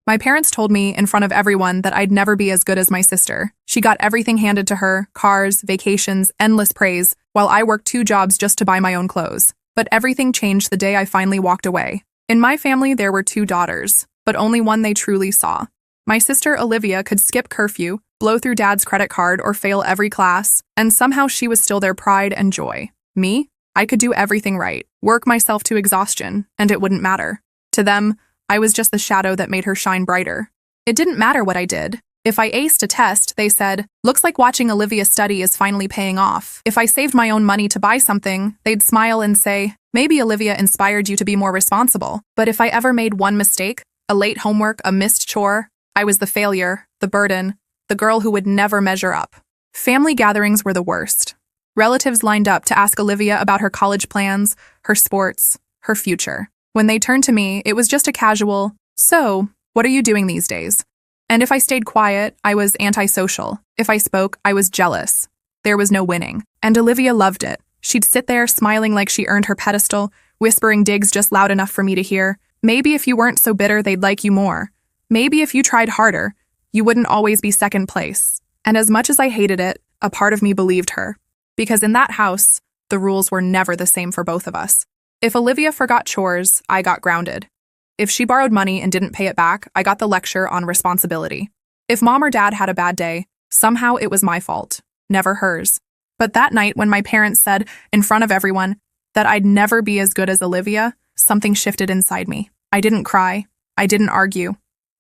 My parents told me in front of everyone that I'd never be as good as my sister. She got everything handed to her, cars, vacations, endless praise, while I worked 2 jobs just to buy my own clothes. But everything changed the day I finally walked away. In my family, there were 2 daughters, but only one they truly saw. My sister Olivia could skip curfew, blow through dad's credit card, or fail every class, and somehow she was still their pride and joy. Me? I could do everything right, work myself to exhaustion, and it wouldn't matter. To them, I was just the shadow that made her shine brighter. It didn't matter what I did. If I aced a test, they said, "Looks like watching Olivia study is finally paying off." If I saved my own money to buy something, they'd smile and say, "Maybe Olivia inspired you to be more responsible." But if I ever made one mistake, a late homework, a missed chore, I was the failure, the burden, the girl who would never measure up. Family gatherings were the worst. Relatives lined up to ask Olivia about her college plans, her sports, her future. When they turned to me, it was just a casual, "So, what are you doing these days?" And if I stayed quiet, I was antisocial. If I spoke, I was jealous. There was no winning. And Olivia loved it. She'd sit there smiling like she earned her pedestal, whispering digs just loud enough for me to hear. Maybe if you weren't so bitter, they'd like you more. Maybe if you tried harder, you wouldn't always be second place. And as much as I hated it, a part of me believed her. Because in that house, the rules were never the same for both of us. If Olivia forgot chores, I got grounded. If she borrowed money and didn't pay it back, I got the lecture on responsibility. If mom or dad had a bad day, somehow it was my fault, never hers. But that night when my parents said, in front of everyone, that I'd never be as good as Olivia, something shifted inside me. I didn't cry. I didn't argue.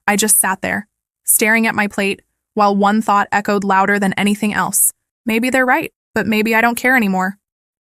I just sat there, staring at my plate, while one thought echoed louder than anything else. Maybe they're right, but maybe I don't care anymore.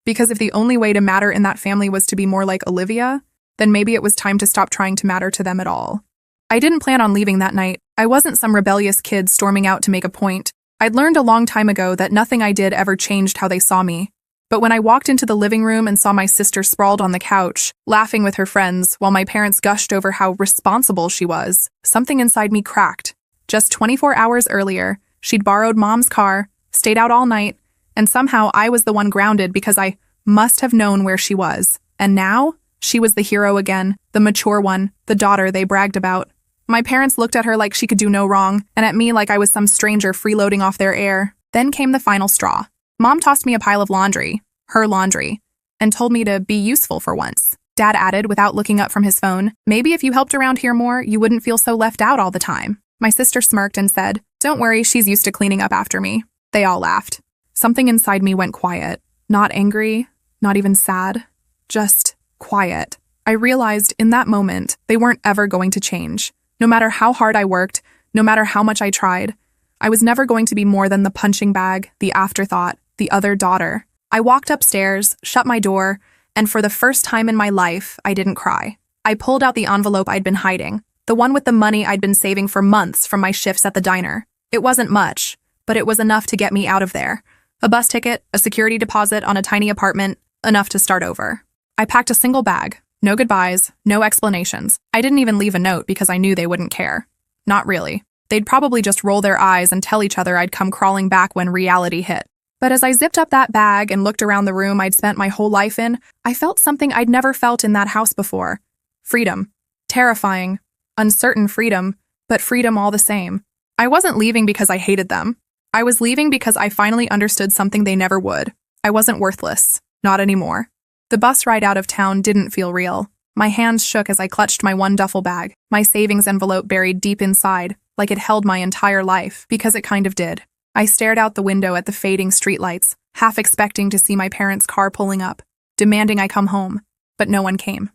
Because if the only way to matter in that family was to be more like Olivia, then maybe it was time to stop trying to matter to them at all. I didn't plan on leaving that night. I wasn't some rebellious kid storming out to make a point. I'd learned a long time ago that nothing I did ever changed how they saw me. But when I walked into the living room and saw my sister sprawled on the couch, laughing with her friends, while my parents gushed over how responsible she was, something inside me cracked. Just 24 hours earlier, she'd borrowed mom's car, stayed out all night, and somehow I was the one grounded because I must have known where she was. And now, she was the hero again, the mature one, the daughter they bragged about. My parents looked at her like she could do no wrong, and at me like I was some stranger freeloading off their air. Then came the final straw. Mom tossed me a pile of laundry, her laundry, and told me to be useful for once. Dad added, without looking up from his phone, "Maybe if you helped around here more, you wouldn't feel so left out all the time." My sister smirked and said, "Don't worry, she's used to cleaning up after me." They all laughed. Something inside me went quiet. Not angry, not even sad, just quiet. I realized in that moment they weren't ever going to change. No matter how hard I worked, no matter how much I tried, I was never going to be more than the punching bag, the afterthought, the other daughter. I walked upstairs, shut my door, and for the first time in my life, I didn't cry. I pulled out the envelope I'd been hiding, the one with the money I'd been saving for months from my shifts at the diner. It wasn't much, but it was enough to get me out of there. A bus ticket, a security deposit on a tiny apartment, enough to start over. I packed a single bag. No goodbyes, no explanations. I didn't even leave a note because I knew they wouldn't care. Not really. They'd probably just roll their eyes and tell each other I'd come crawling back when reality hit. But as I zipped up that bag and looked around the room I'd spent my whole life in, I felt something I'd never felt in that house before. Freedom. Terrifying. Uncertain freedom, but freedom all the same. I wasn't leaving because I hated them. I was leaving because I finally understood something they never would. I wasn't worthless. Not anymore. The bus ride out of town didn't feel real. My hands shook as I clutched my one duffel bag, my savings envelope buried deep inside, like it held my entire life, because it kind of did. I stared out the window at the fading streetlights, half expecting to see my parents' car pulling up, demanding I come home. But no one came.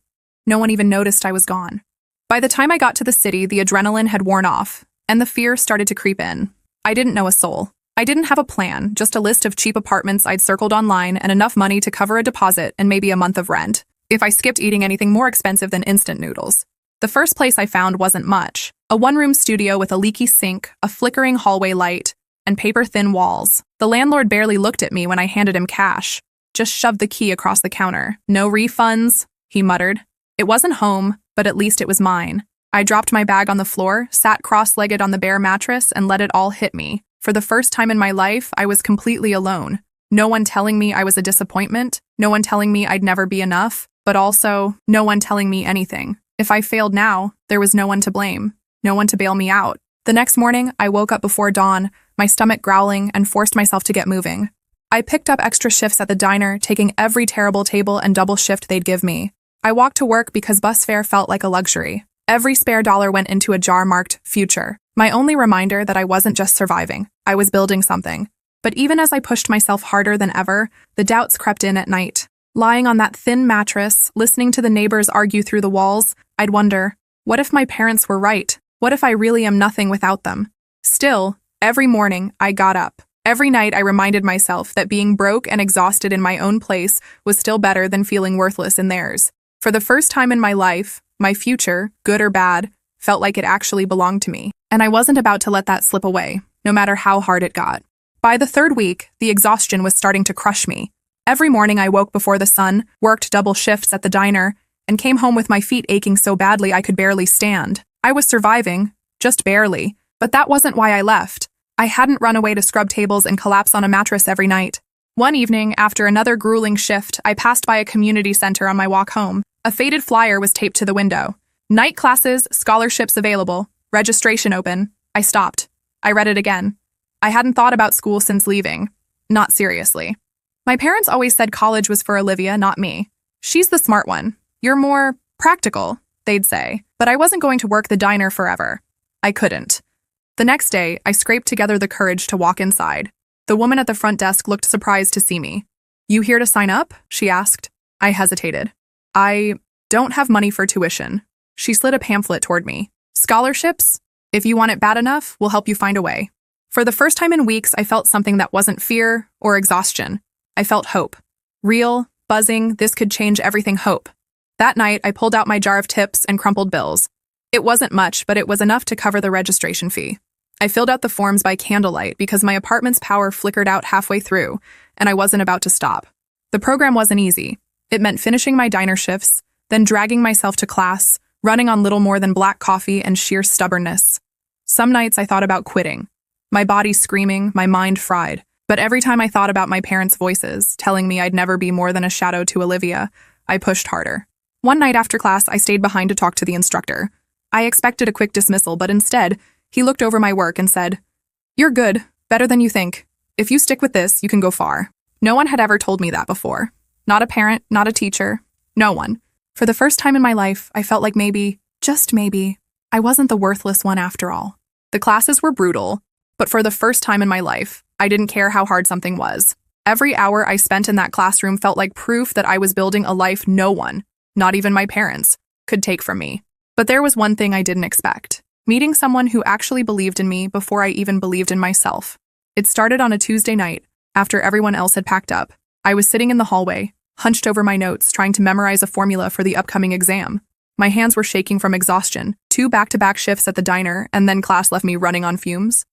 No one even noticed I was gone. By the time I got to the city, the adrenaline had worn off, and the fear started to creep in. I didn't know a soul. I didn't have a plan, just a list of cheap apartments I'd circled online and enough money to cover a deposit and maybe a month of rent, if I skipped eating anything more expensive than instant noodles. The first place I found wasn't much. A one-room studio with a leaky sink, a flickering hallway light, and paper-thin walls. The landlord barely looked at me when I handed him cash, just shoved the key across the counter. "No refunds," he muttered. It wasn't home, but at least it was mine. I dropped my bag on the floor, sat cross-legged on the bare mattress, and let it all hit me. For the first time in my life, I was completely alone. No one telling me I was a disappointment, no one telling me I'd never be enough, but also no one telling me anything. If I failed now, there was no one to blame. no one to bail me out. The next morning, I woke up before dawn, my stomach growling, and forced myself to get moving. I picked up extra shifts at the diner, taking every terrible table and double shift they'd give me. I walked to work because bus fare felt like a luxury. Every spare dollar went into a jar marked future, my only reminder that I wasn't just surviving, I was building something. But even as I pushed myself harder than ever, the doubts crept in at night. Lying on that thin mattress, listening to the neighbors argue through the walls, I'd wonder, what if my parents were right? What if I really am nothing without them? Still, every morning, I got up. Every night, I reminded myself that being broke and exhausted in my own place was still better than feeling worthless in theirs. For the first time in my life, my future, good or bad, felt like it actually belonged to me, and I wasn't about to let that slip away, no matter how hard it got. By the third week, the exhaustion was starting to crush me. Every morning I woke before the sun, worked double shifts at the diner, and came home with my feet aching so badly I could barely stand. I was surviving, just barely, but that wasn't why I left. I hadn't run away to scrub tables and collapse on a mattress every night. One evening, after another grueling shift, I passed by a community center on my walk home. A faded flyer was taped to the window. Night classes, scholarships available, registration open. I stopped. I read it again. I hadn't thought about school since leaving. Not seriously. My parents always said college was for Olivia, not me. She's the smart one. You're more practical, they'd say. But I wasn't going to work the diner forever. I couldn't. The next day, I scraped together the courage to walk inside. The woman at the front desk looked surprised to see me. "You here to sign up?" she asked. I hesitated. "I don't have money for tuition." She slid a pamphlet toward me. "Scholarships? If you want it bad enough, we'll help you find a way." For the first time in weeks, I felt something that wasn't fear or exhaustion. I felt hope. Real, buzzing, this could change everything hope. That night, I pulled out my jar of tips and crumpled bills. It wasn't much, but it was enough to cover the registration fee. I filled out the forms by candlelight because my apartment's power flickered out halfway through, and I wasn't about to stop. The program wasn't easy. It meant finishing my diner shifts, then dragging myself to class, running on little more than black coffee and sheer stubbornness. Some nights I thought about quitting. My body screaming, my mind fried. But every time I thought about my parents' voices, telling me I'd never be more than a shadow to Olivia, I pushed harder. One night after class, I stayed behind to talk to the instructor. I expected a quick dismissal, but instead, he looked over my work and said, "You're good, better than you think. If you stick with this, you can go far." No one had ever told me that before. Not a parent, not a teacher, no one. For the first time in my life, I felt like maybe, just maybe, I wasn't the worthless one after all. The classes were brutal, but for the first time in my life, I didn't care how hard something was. Every hour I spent in that classroom felt like proof that I was building a life no one, not even my parents, could take from me. But there was one thing I didn't expect. Meeting someone who actually believed in me before I even believed in myself. It started on a Tuesday night, after everyone else had packed up. I was sitting in the hallway, hunched over my notes, trying to memorize a formula for the upcoming exam. My hands were shaking from exhaustion, 2 back-to-back shifts at the diner, and then class left me running on fumes.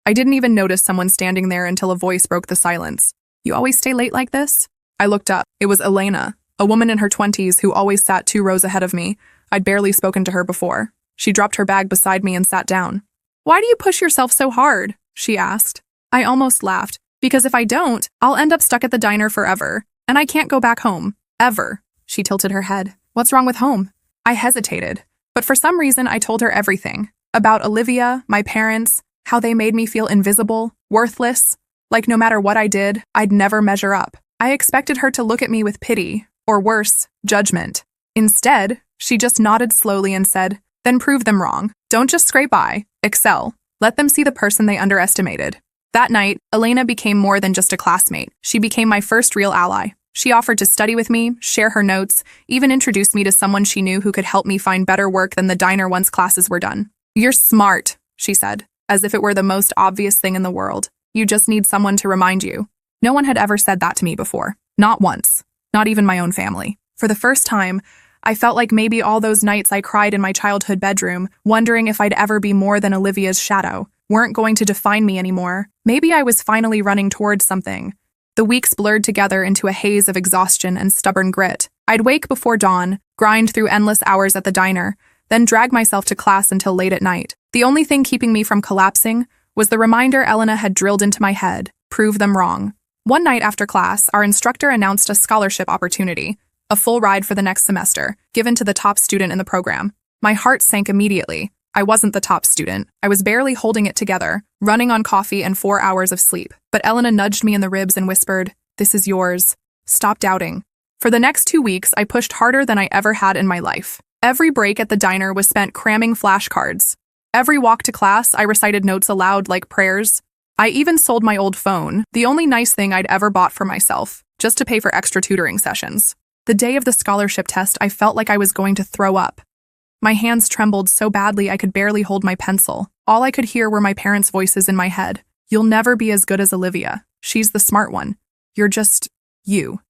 I didn't even notice someone standing there until a voice broke the silence. "You always stay late like this?" I looked up. It was Elena, a woman in her 20s who always sat 2 rows ahead of me. I'd barely spoken to her before. She dropped her bag beside me and sat down. "Why do you push yourself so hard?" she asked. I almost laughed, because if I don't, I'll end up stuck at the diner forever, and I can't go back home. Ever. She tilted her head. "What's wrong with home?" I hesitated, but for some reason I told her everything. About Olivia, my parents, how they made me feel invisible, worthless, like no matter what I did, I'd never measure up. I expected her to look at me with pity, or worse, judgment. Instead, she just nodded slowly and said, "Then prove them wrong. Don't just scrape by. Excel. Let them see the person they underestimated." That night, Elena became more than just a classmate. She became my first real ally. She offered to study with me, share her notes, even introduced me to someone she knew who could help me find better work than the diner once classes were done. "You're smart," she said, as if it were the most obvious thing in the world. "You just need someone to remind you." No one had ever said that to me before. Not once. Not even my own family. For the first time, I felt like maybe all those nights I cried in my childhood bedroom, wondering if I'd ever be more than Olivia's shadow, weren't going to define me anymore. Maybe I was finally running towards something. The weeks blurred together into a haze of exhaustion and stubborn grit. I'd wake before dawn, grind through endless hours at the diner, then drag myself to class until late at night. The only thing keeping me from collapsing was the reminder Elena had drilled into my head: prove them wrong. One night after class, our instructor announced a scholarship opportunity, a full ride for the next semester, given to the top student in the program. My heart sank immediately. I wasn't the top student. I was barely holding it together, running on coffee and 4 hours of sleep. But Elena nudged me in the ribs and whispered, "This is yours. Stop doubting." For the next 2 weeks, I pushed harder than I ever had in my life. Every break at the diner was spent cramming flashcards. Every walk to class, I recited notes aloud like prayers. I even sold my old phone, the only nice thing I'd ever bought for myself, just to pay for extra tutoring sessions. The day of the scholarship test, I felt like I was going to throw up. My hands trembled so badly I could barely hold my pencil. All I could hear were my parents' voices in my head. "You'll never be as good as Olivia. She's the smart one. You're just you."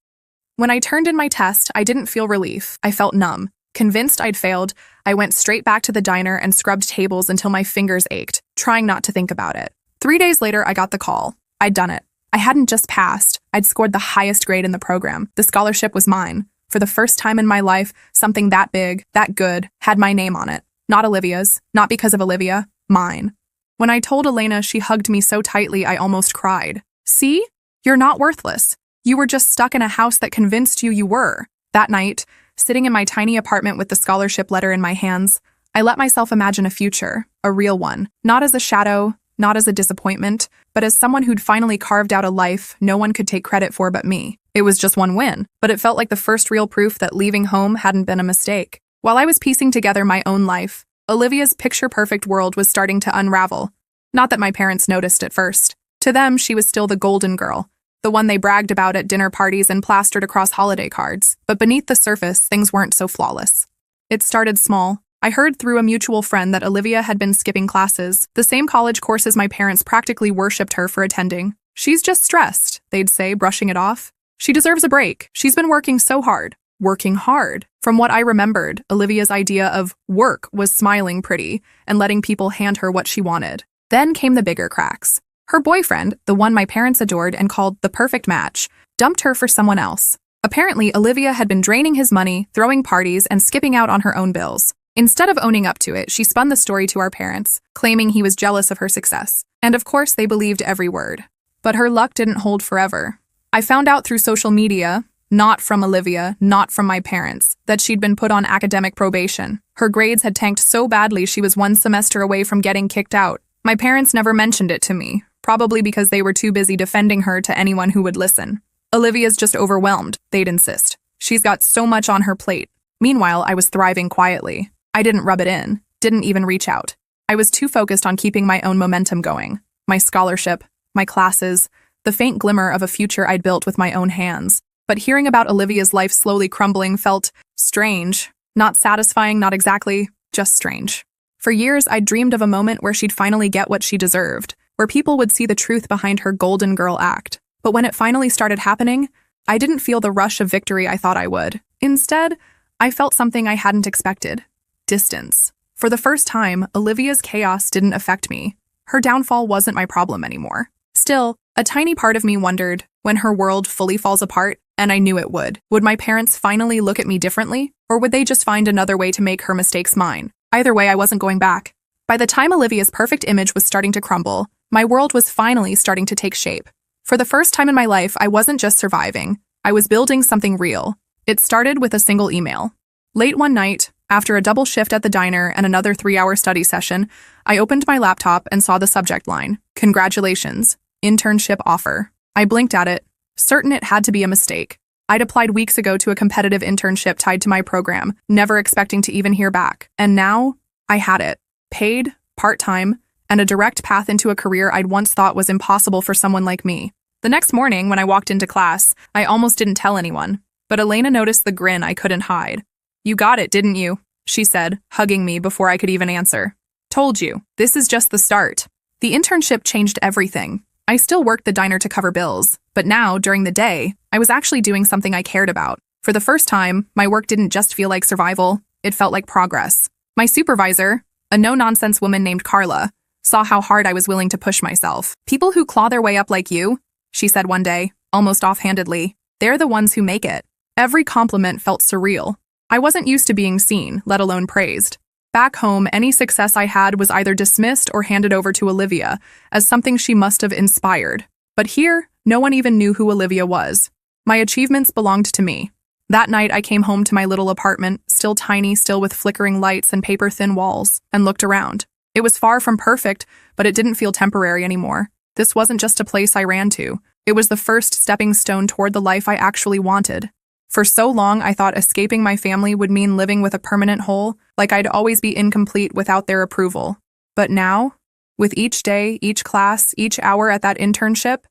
When I turned in my test, I didn't feel relief. I felt numb. Convinced I'd failed, I went straight back to the diner and scrubbed tables until my fingers ached, trying not to think about it. 3 days later, I got the call. I'd done it. I hadn't just passed. I'd scored the highest grade in the program. The scholarship was mine. For the first time in my life, something that big, that good, had my name on it. Not Olivia's. Not because of Olivia. Mine. When I told Elena, she hugged me so tightly I almost cried. "See? You're not worthless. You were just stuck in a house that convinced you were." That night, sitting in my tiny apartment with the scholarship letter in my hands, I let myself imagine a future, a real one, not as a shadow, not as a disappointment, but as someone who'd finally carved out a life no one could take credit for but me. It was just one win, but it felt like the first real proof that leaving home hadn't been a mistake. While I was piecing together my own life, Olivia's picture-perfect world was starting to unravel. Not that my parents noticed at first. To them, she was still the golden girl, the one they bragged about at dinner parties and plastered across holiday cards. But beneath the surface, things weren't so flawless. It started small. I heard through a mutual friend that Olivia had been skipping classes, the same college courses my parents practically worshipped her for attending. "She's just stressed," they'd say, brushing it off. "She deserves a break. She's been working so hard." Working hard. From what I remembered, Olivia's idea of work was smiling pretty and letting people hand her what she wanted. Then came the bigger cracks. Her boyfriend, the one my parents adored and called the perfect match, dumped her for someone else. Apparently, Olivia had been draining his money, throwing parties, and skipping out on her own bills. Instead of owning up to it, she spun the story to our parents, claiming he was jealous of her success. And of course, they believed every word. But her luck didn't hold forever. I found out through social media, not from Olivia, not from my parents, that she'd been put on academic probation. Her grades had tanked so badly she was 1 semester away from getting kicked out. My parents never mentioned it to me, probably because they were too busy defending her to anyone who would listen. "Olivia's just overwhelmed," they'd insist. "She's got so much on her plate." Meanwhile, I was thriving quietly. I didn't rub it in, didn't even reach out. I was too focused on keeping my own momentum going. My scholarship, my classes, the faint glimmer of a future I'd built with my own hands. But hearing about Olivia's life slowly crumbling felt strange. Not satisfying, not exactly, just strange. For years, I'd dreamed of a moment where she'd finally get what she deserved, where people would see the truth behind her golden girl act. But when it finally started happening, I didn't feel the rush of victory I thought I would. Instead, I felt something I hadn't expected. Distance. For the first time, Olivia's chaos didn't affect me. Her downfall wasn't my problem anymore. Still, a tiny part of me wondered, when her world fully falls apart, and I knew it would my parents finally look at me differently? Or would they just find another way to make her mistakes mine? Either way, I wasn't going back. By the time Olivia's perfect image was starting to crumble, my world was finally starting to take shape. For the first time in my life, I wasn't just surviving. I was building something real. It started with a single email. Late one night, after a double shift at the diner and another 3-hour study session, I opened my laptop and saw the subject line, "Congratulations, internship offer." I blinked at it, certain it had to be a mistake. I'd applied weeks ago to a competitive internship tied to my program, never expecting to even hear back. And now, I had it. Paid, part-time, and a direct path into a career I'd once thought was impossible for someone like me. The next morning, when I walked into class, I almost didn't tell anyone, but Elena noticed the grin I couldn't hide. "You got it, didn't you?" she said, hugging me before I could even answer. "Told you, this is just the start." The internship changed everything. I still worked the diner to cover bills, but now, during the day, I was actually doing something I cared about. For the first time, my work didn't just feel like survival, it felt like progress. My supervisor, a no-nonsense woman named Carla, saw how hard I was willing to push myself. "People who claw their way up like you," she said one day, almost offhandedly, "they're the ones who make it." Every compliment felt surreal. I wasn't used to being seen, let alone praised. Back home, any success I had was either dismissed or handed over to Olivia as something she must have inspired. But here, no one even knew who Olivia was. My achievements belonged to me. That night, I came home to my little apartment, still tiny, still with flickering lights and paper-thin walls, and looked around. It was far from perfect, but it didn't feel temporary anymore. This wasn't just a place I ran to. It was the first stepping stone toward the life I actually wanted. For so long, I thought escaping my family would mean living with a permanent hole, like I'd always be incomplete without their approval. But now, with each day, each class, each hour at that internship,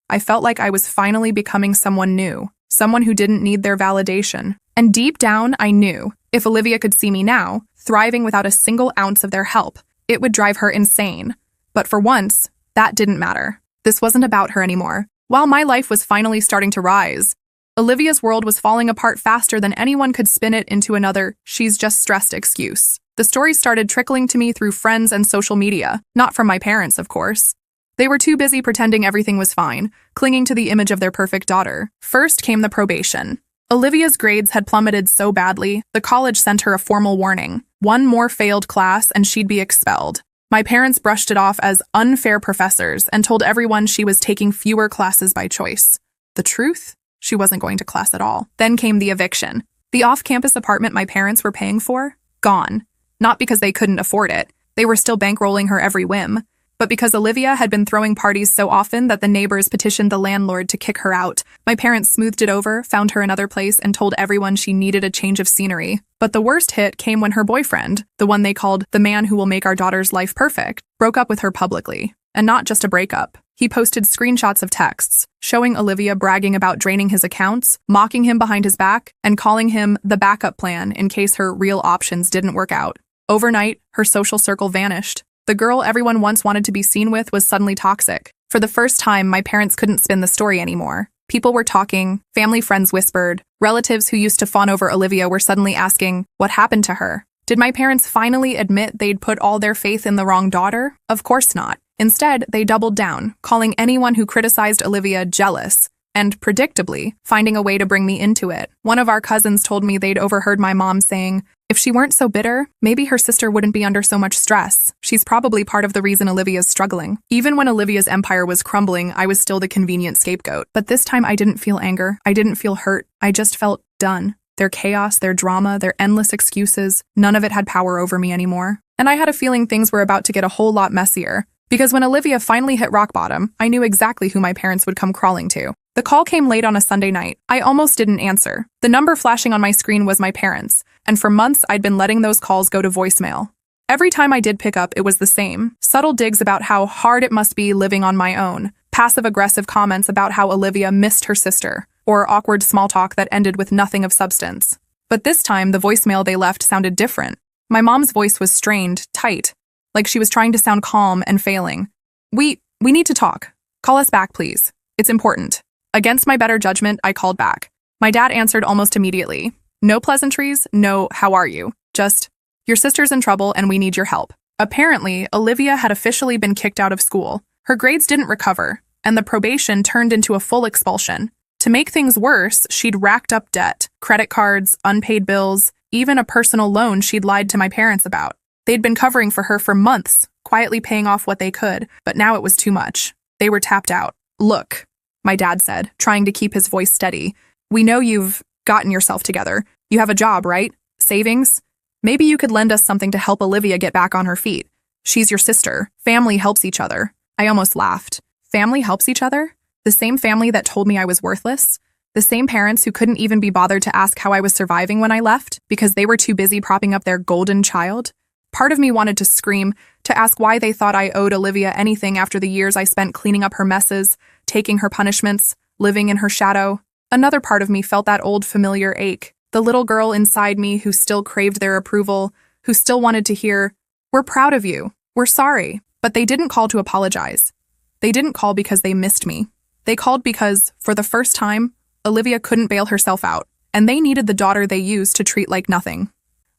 I felt like I was finally becoming someone new, someone who didn't need their validation. And deep down, I knew, if Olivia could see me now, thriving without a single ounce of their help, it would drive her insane. But for once, that didn't matter. This wasn't about her anymore. While my life was finally starting to rise, Olivia's world was falling apart faster than anyone could spin it into another "she's just stressed" excuse. The stories started trickling to me through friends and social media, not from my parents, of course. They were too busy pretending everything was fine, clinging to the image of their perfect daughter. First came the probation. Olivia's grades had plummeted so badly, the college sent her a formal warning. One more failed class and she'd be expelled. My parents brushed it off as unfair professors and told everyone she was taking fewer classes by choice. The truth? She wasn't going to class at all. Then came the eviction. The off-campus apartment my parents were paying for? Gone. Not because they couldn't afford it. They were still bankrolling her every whim. But because Olivia had been throwing parties so often that the neighbors petitioned the landlord to kick her out, my parents smoothed it over, found her another place, and told everyone she needed a change of scenery. But the worst hit came when her boyfriend, the one they called the man who will make our daughter's life perfect, broke up with her publicly. And not just a breakup. He posted screenshots of texts, showing Olivia bragging about draining his accounts, mocking him behind his back, and calling him the backup plan in case her real options didn't work out. Overnight, her social circle vanished. The girl everyone once wanted to be seen with was suddenly toxic. For the first time, my parents couldn't spin the story anymore. People were talking, family friends whispered, relatives who used to fawn over Olivia were suddenly asking, what happened to her? Did my parents finally admit they'd put all their faith in the wrong daughter? Of course not. Instead, they doubled down, calling anyone who criticized Olivia jealous, and, predictably, finding a way to bring me into it. One of our cousins told me they'd overheard my mom saying, if she weren't so bitter, maybe her sister wouldn't be under so much stress. She's probably part of the reason Olivia's struggling. Even when Olivia's empire was crumbling, I was still the convenient scapegoat. But this time I didn't feel anger. I didn't feel hurt. I just felt done. Their chaos, their drama, their endless excuses, none of it had power over me anymore. And I had a feeling things were about to get a whole lot messier. Because when Olivia finally hit rock bottom, I knew exactly who my parents would come crawling to. The call came late on a Sunday night. I almost didn't answer. The number flashing on my screen was my parents, and for months I'd been letting those calls go to voicemail. Every time I did pick up, it was the same. Subtle digs about how hard it must be living on my own, passive-aggressive comments about how Olivia missed her sister, or awkward small talk that ended with nothing of substance. But this time, the voicemail they left sounded different. My mom's voice was strained, tight, like she was trying to sound calm and failing. We need to talk. Call us back, please. It's important. Against my better judgment, I called back. My dad answered almost immediately. No pleasantries, no how are you, just, your sister's in trouble and we need your help. Apparently, Olivia had officially been kicked out of school. Her grades didn't recover, and the probation turned into a full expulsion. To make things worse, she'd racked up debt, credit cards, unpaid bills, even a personal loan she'd lied to my parents about. They'd been covering for her for months, quietly paying off what they could, but now it was too much. They were tapped out. Look, my dad said, trying to keep his voice steady. We know you've gotten yourself together. You have a job, right? Savings? Maybe you could lend us something to help Olivia get back on her feet. She's your sister. Family helps each other. I almost laughed. Family helps each other? The same family that told me I was worthless? The same parents who couldn't even be bothered to ask how I was surviving when I left because they were too busy propping up their golden child? Part of me wanted to scream, to ask why they thought I owed Olivia anything after the years I spent cleaning up her messes, taking her punishments, living in her shadow. Another part of me felt that old familiar ache, the little girl inside me who still craved their approval, who still wanted to hear, "We're proud of you. We're sorry." But they didn't call to apologize. They didn't call because they missed me. They called because, for the first time, Olivia couldn't bail herself out, and they needed the daughter they used to treat like nothing.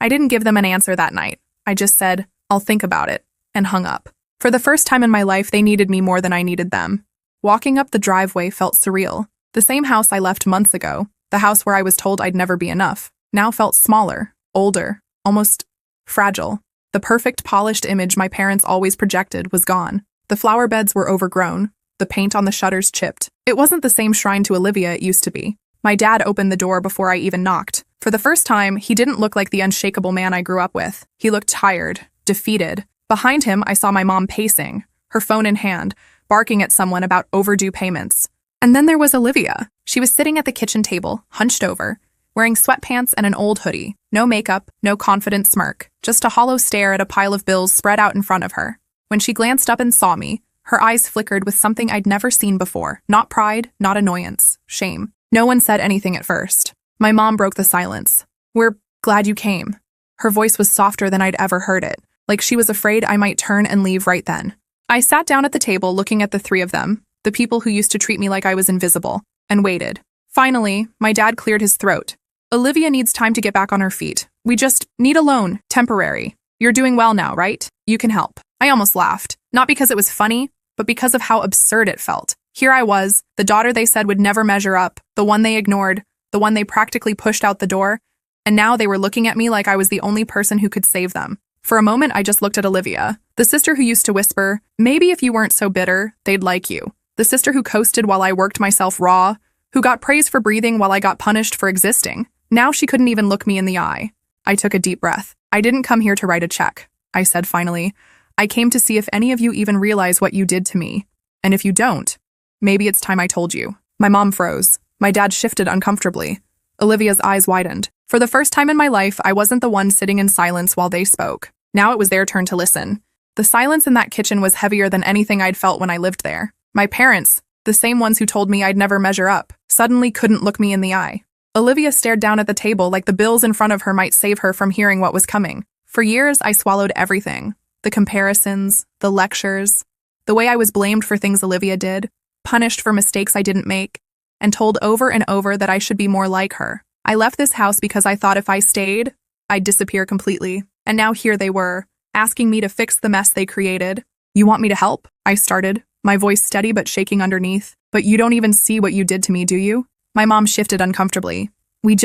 I didn't give them an answer that night. I just said, "I'll think about it," and hung up. For the first time in my life, they needed me more than I needed them. Walking up the driveway felt surreal. The same house I left months ago, the house where I was told I'd never be enough, now felt smaller, older, almost fragile. The perfect polished image my parents always projected was gone. The flower beds were overgrown, the paint on the shutters chipped. It wasn't the same shrine to Olivia it used to be. My dad opened the door before I even knocked. For the first time, he didn't look like the unshakable man I grew up with. He looked tired, defeated. Behind him, I saw my mom pacing, her phone in hand, barking at someone about overdue payments. And then there was Olivia. She was sitting at the kitchen table, hunched over, wearing sweatpants and an old hoodie. No makeup, no confident smirk, just a hollow stare at a pile of bills spread out in front of her. When she glanced up and saw me, her eyes flickered with something I'd never seen before. Not pride, not annoyance, shame. No one said anything at first. My mom broke the silence. "We're glad you came." Her voice was softer than I'd ever heard it, like she was afraid I might turn and leave right then. I sat down at the table looking at the three of them, the people who used to treat me like I was invisible, and waited. Finally, my dad cleared his throat. "Olivia needs time to get back on her feet. We just need a loan, temporary. You're doing well now, right? You can help." I almost laughed, not because it was funny, but because of how absurd it felt. Here I was, the daughter they said would never measure up, the one they ignored, the one they practically pushed out the door, and now they were looking at me like I was the only person who could save them. For a moment, I just looked at Olivia, the sister who used to whisper, "Maybe if you weren't so bitter, they'd like you." The sister who coasted while I worked myself raw, who got praise for breathing while I got punished for existing. Now she couldn't even look me in the eye. I took a deep breath. "I didn't come here to write a check," I said finally. "I came to see if any of you even realize what you did to me. And if you don't, maybe it's time I told you." My mom froze. My dad shifted uncomfortably. Olivia's eyes widened. For the first time in my life, I wasn't the one sitting in silence while they spoke. Now it was their turn to listen. The silence in that kitchen was heavier than anything I'd felt when I lived there. My parents, the same ones who told me I'd never measure up, suddenly couldn't look me in the eye. Olivia stared down at the table like the bills in front of her might save her from hearing what was coming. For years, I swallowed everything. The comparisons, the lectures, the way I was blamed for things Olivia did, punished for mistakes I didn't make, and told over and over that I should be more like her. I left this house because I thought if I stayed, I'd disappear completely. And now here they were, asking me to fix the mess they created. "You want me to help?" I started, my voice steady but shaking underneath. "But you don't even see what you did to me, do you?" My mom shifted uncomfortably. We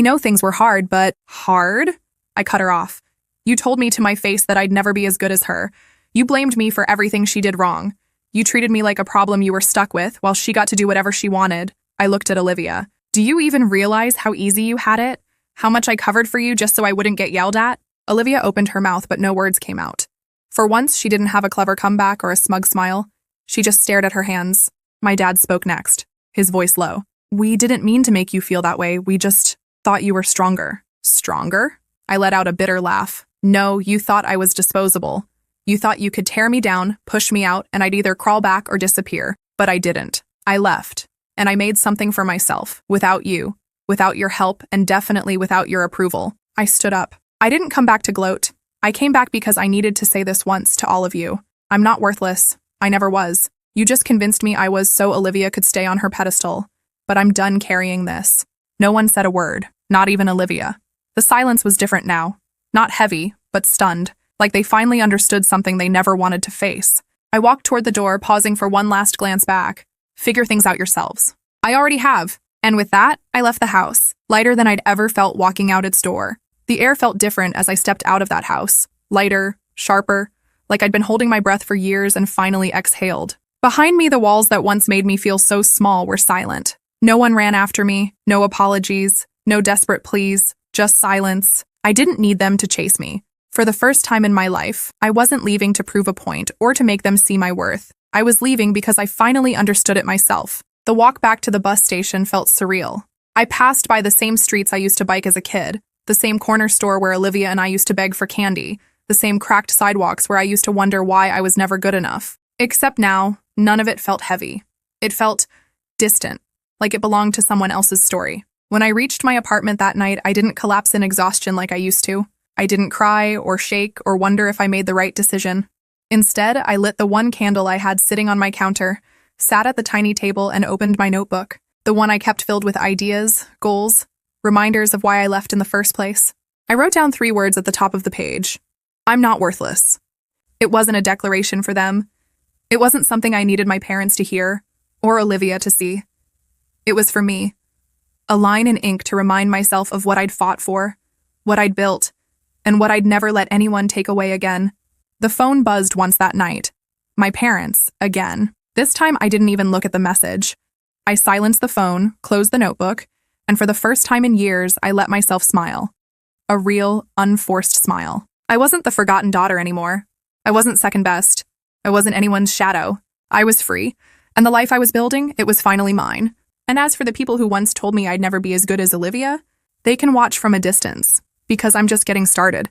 know things were hard, but..." "Hard?" I cut her off. "You told me to my face that I'd never be as good as her. You blamed me for everything she did wrong. You treated me like a problem you were stuck with while she got to do whatever she wanted." I looked at Olivia. "Do you even realize how easy you had it? How much I covered for you just so I wouldn't get yelled at?" Olivia opened her mouth, but no words came out. For once, she didn't have a clever comeback or a smug smile. She just stared at her hands. My dad spoke next, his voice low. "We didn't mean to make you feel that way. We just thought you were stronger." "Stronger?" I let out a bitter laugh. "No, you thought I was disposable. You thought you could tear me down, push me out, and I'd either crawl back or disappear. But I didn't. I left. And I made something for myself, without you, without your help, and definitely without your approval." I stood up. "I didn't come back to gloat. I came back because I needed to say this once to all of you. I'm not worthless. I never was. You just convinced me I was so Olivia could stay on her pedestal. But I'm done carrying this." No one said a word, not even Olivia. The silence was different now. Not heavy, but stunned, like they finally understood something they never wanted to face. I walked toward the door, pausing for one last glance back. "Figure things out yourselves." "I already have." And with that, I left the house, lighter than I'd ever felt walking out its door. The air felt different as I stepped out of that house. Lighter, sharper, like I'd been holding my breath for years and finally exhaled. Behind me, the walls that once made me feel so small were silent. No one ran after me, no apologies, no desperate pleas, just silence. I didn't need them to chase me. For the first time in my life, I wasn't leaving to prove a point or to make them see my worth. I was leaving because I finally understood it myself. The walk back to the bus station felt surreal. I passed by the same streets I used to bike as a kid, the same corner store where Olivia and I used to beg for candy, the same cracked sidewalks where I used to wonder why I was never good enough. Except now, none of it felt heavy. It felt distant, like it belonged to someone else's story. When I reached my apartment that night, I didn't collapse in exhaustion like I used to. I didn't cry or shake or wonder if I made the right decision. Instead, I lit the one candle I had sitting on my counter, sat at the tiny table, and opened my notebook, the one I kept filled with ideas, goals, reminders of why I left in the first place. I wrote down 3 words at the top of the page. I'm not worthless. It wasn't a declaration for them. It wasn't something I needed my parents to hear, or Olivia to see. It was for me. A line in ink to remind myself of what I'd fought for, what I'd built, and what I'd never let anyone take away again. The phone buzzed once that night. My parents, again. This time I didn't even look at the message. I silenced the phone, closed the notebook, and for the first time in years, I let myself smile. A real, unforced smile. I wasn't the forgotten daughter anymore. I wasn't second best. I wasn't anyone's shadow. I was free, and the life I was building, it was finally mine. And as for the people who once told me I'd never be as good as Olivia, they can watch from a distance, because I'm just getting started.